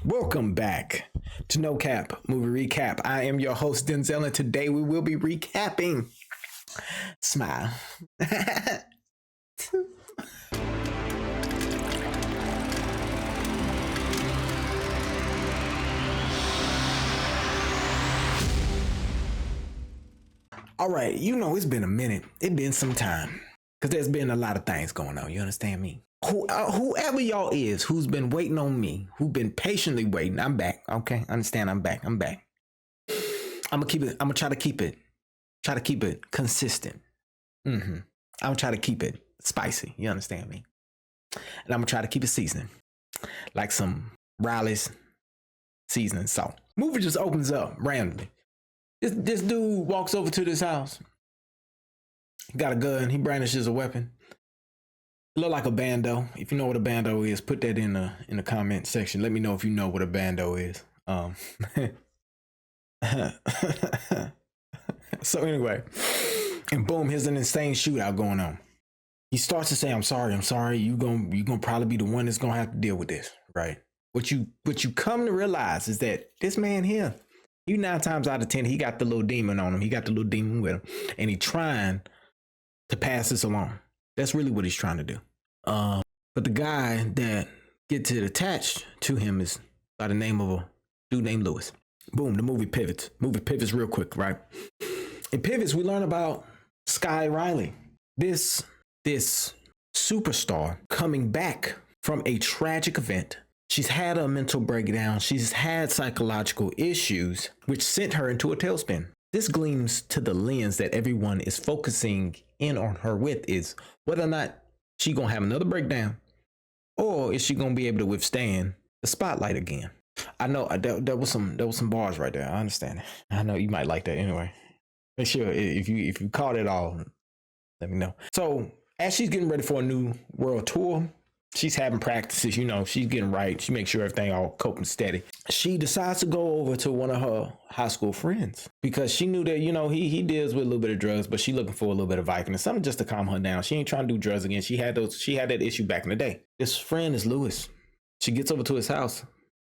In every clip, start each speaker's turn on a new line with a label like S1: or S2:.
S1: Welcome back to No Cap Movie Recap. I am your host, Denzel, and today we will be recapping Smile. All right, it's been a minute. It's been some time because there's been a lot of things going on. You understand me? Whoever y'all is who's been waiting on me, who've been patiently waiting, I'm back. Okay, understand? I'm back. I'm gonna try to keep it consistent. I'm gonna try to keep it spicy. You understand me? And I'm gonna try to keep it seasoning, like some Riley's seasoning salt. Movie just opens up randomly. This dude walks over to this house. He got a gun. He brandishes a weapon. Look like a bando. If you know what a bando is, put that in the comment section. Let me know if you know what a bando is. So anyway, and boom, here's an insane shootout going on. He starts to say, I'm sorry. You gonna probably be the one that's gonna have to deal with this, right? What you come to realize is that this man here, 9 times out of 10, he got the little demon on him. He got the little demon with him, and he trying to pass this along. That's really what he's trying to do. But the guy that gets it attached to him is by the name of a dude named Lewis. Boom, the movie pivots. Movie pivots real quick, right? In pivots, we learn about Sky Riley, this superstar coming back from a tragic event. She's had a mental breakdown. She's had psychological issues, which sent her into a tailspin. This gleams to the lens that everyone is focusing in on her with is whether or not she gonna have another breakdown, or is she gonna be able to withstand the spotlight again. I know there was some bars right there. I understand. I know you might like that anyway. Make sure if you caught it all, let me know. So as she's getting ready for a new world tour, she's having practices, she's getting right. She makes sure everything all coping steady. She decides to go over to one of her high school friends because she knew that, he deals with a little bit of drugs, but she's looking for a little bit of Vicodin, something just to calm her down. She ain't trying to do drugs again. She had that issue back in the day. This friend is Lewis. She gets over to his house.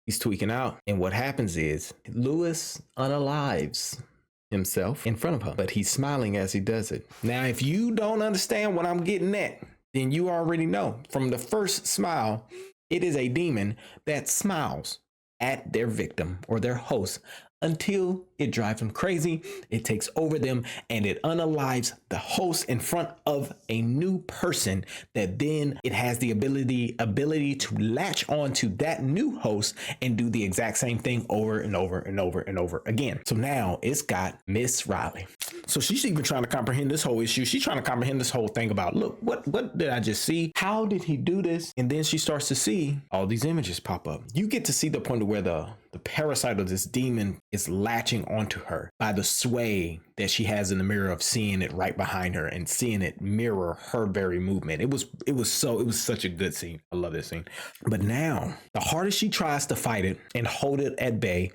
S1: He's tweaking out. And what happens is Lewis unalives himself in front of her, but he's smiling as he does it. Now, if you don't understand what I'm getting at, then you already know from the first smile, it is a demon that smiles at their victim or their host until it drives them crazy. It takes over them and it unalives the host in front of a new person that then it has the ability to latch on to that new host and do the exact same thing over and over and over and over again. So now it's got Miss Riley. So she's even trying to comprehend this whole issue. She's trying to comprehend this whole thing about, look, what did I just see? How did he do this? And then she starts to see all these images pop up. You get to see the point where the parasite of this demon is latching onto her by the sway that she has in the mirror of seeing it right behind her and seeing it mirror her very movement. It was such a good scene. I love this scene. But now the harder she tries to fight it and hold it at bay,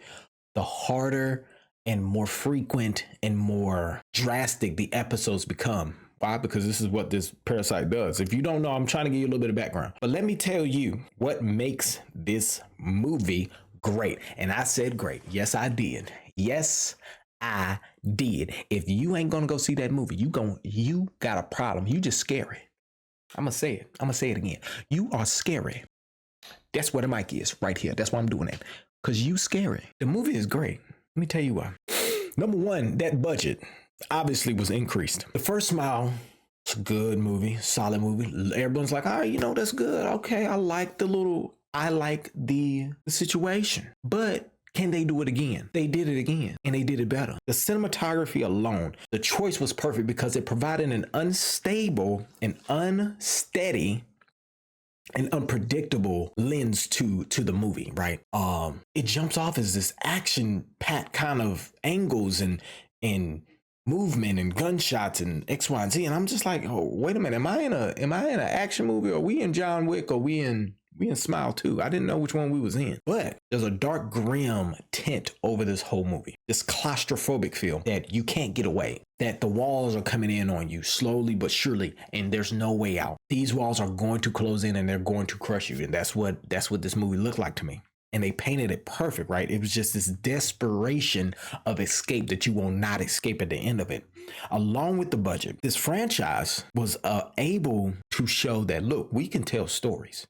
S1: the harder and more frequent and more drastic the episodes become. Why? Because this is what this parasite does. If you don't know, I'm trying to give you a little bit of background. But let me tell you what makes this movie great. And I said great. Yes, I did. Yes, I did. If you ain't gonna go see that movie, you got a problem. You just scary. I'm gonna say it again. You are scary. That's where the mic is, right here. That's why I'm doing it. Because you scary. The movie is great. Let me tell you why. Number one, that budget obviously was increased. The First Smile, it's a good movie, solid movie. Everyone's like, that's good. Okay, I like the situation. But can they do it again? They did it again, and they did it better. The cinematography alone, the choice was perfect because it provided an unstable and unsteady and unpredictable lens to the movie, right? It jumps off as this action-packed kind of angles and movement and gunshots and X, Y, and Z. And I'm just like, oh, wait a minute, am I in an action movie? Are we in John Wick? Or we in Smile 2? I didn't know which one we was in. But there's a dark, grim tint over this whole movie. This claustrophobic feel that you can't get away. That the walls are coming in on you slowly but surely, and there's no way out. These walls are going to close in and they're going to crush you. And that's what this movie looked like to me. and they painted it perfect, right? It was just this desperation of escape that you will not escape at the end of it. Along with the budget, this franchise was able to show that, look, we can tell stories.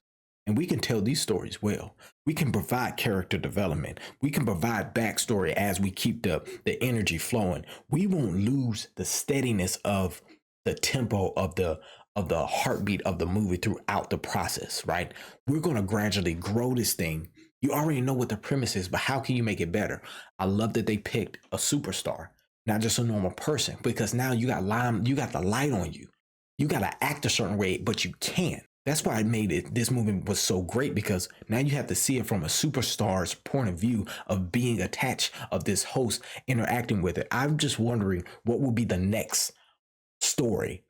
S1: And we can tell these stories well. We can provide character development. We can provide backstory as we keep the energy flowing. We won't lose the steadiness of the tempo of the heartbeat of the movie throughout the process, right? We're going to gradually grow this thing. You already know what the premise is, but how can you make it better? I love that they picked a superstar, not just a normal person, because now you got the light on you. You got to act a certain way, but you can't. That's why I made it. This movie was so great, because now you have to see it from a superstar's point of view of being attached, of this host interacting with it. I'm just wondering what will be the next story,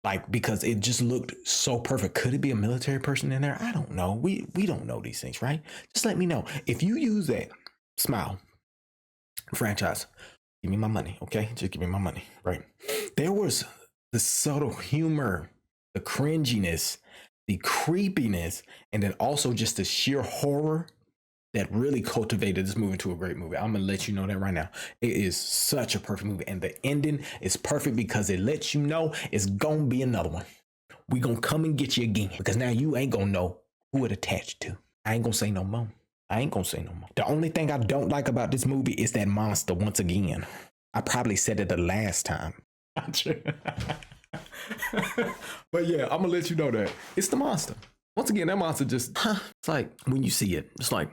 S1: like, because it just looked so perfect. Could it be a military person in there? I don't know. We don't know these things, right? Just let me know if you use that Smile franchise. Give me my money, okay? Just give me my money, right? There was the subtle humor, the cringiness, the creepiness, and then also just the sheer horror that really cultivated this movie into a great movie. I'm gonna let you know that right now. It is such a perfect movie, and the ending is perfect because it lets you know it's gonna be another one. We gonna come and get you again, because now you ain't gonna know who it attached to. I ain't gonna say no more. The only thing I don't like about this movie is that monster once again. I probably said it the last time. But yeah, I'm gonna let you know that it's the monster. Once again, that monster just, it's like when you see it, it's like,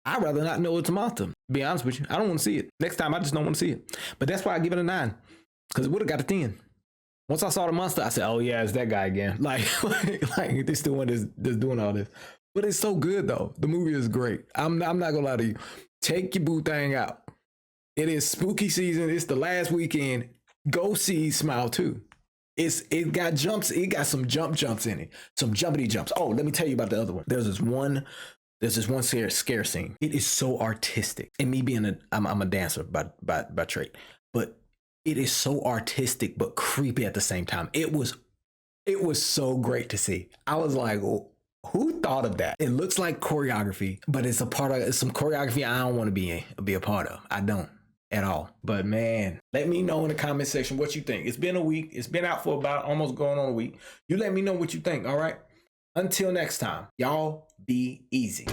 S1: I'd rather not know it's a monster. To be honest with you, I don't want to see it. Next time, I just don't want to see it. But that's why I give it a 9, because it would have got a 10. Once I saw the monster, I said, oh yeah, it's that guy again. Like this the one that's doing all this. But it's so good though. The movie is great. I'm not gonna lie to you. Take your boo thing out. It is spooky season. It's the last weekend. Go see Smile 2. It got jumps. It got some jumps in it. Some jumpity jumps. Oh, let me tell you about the other one. There's this one scare scene. It is so artistic. And me being I'm a dancer by trade, but it is so artistic but creepy at the same time. It was so great to see. I was like, oh, who thought of that? It looks like choreography, but it's some choreography I don't want to be a part of. I don't at all. But man, let me know in the comment section what you think. It's been a week. It's been out for about almost going on a week. You let me know what you think. All right. Until next time, y'all be easy.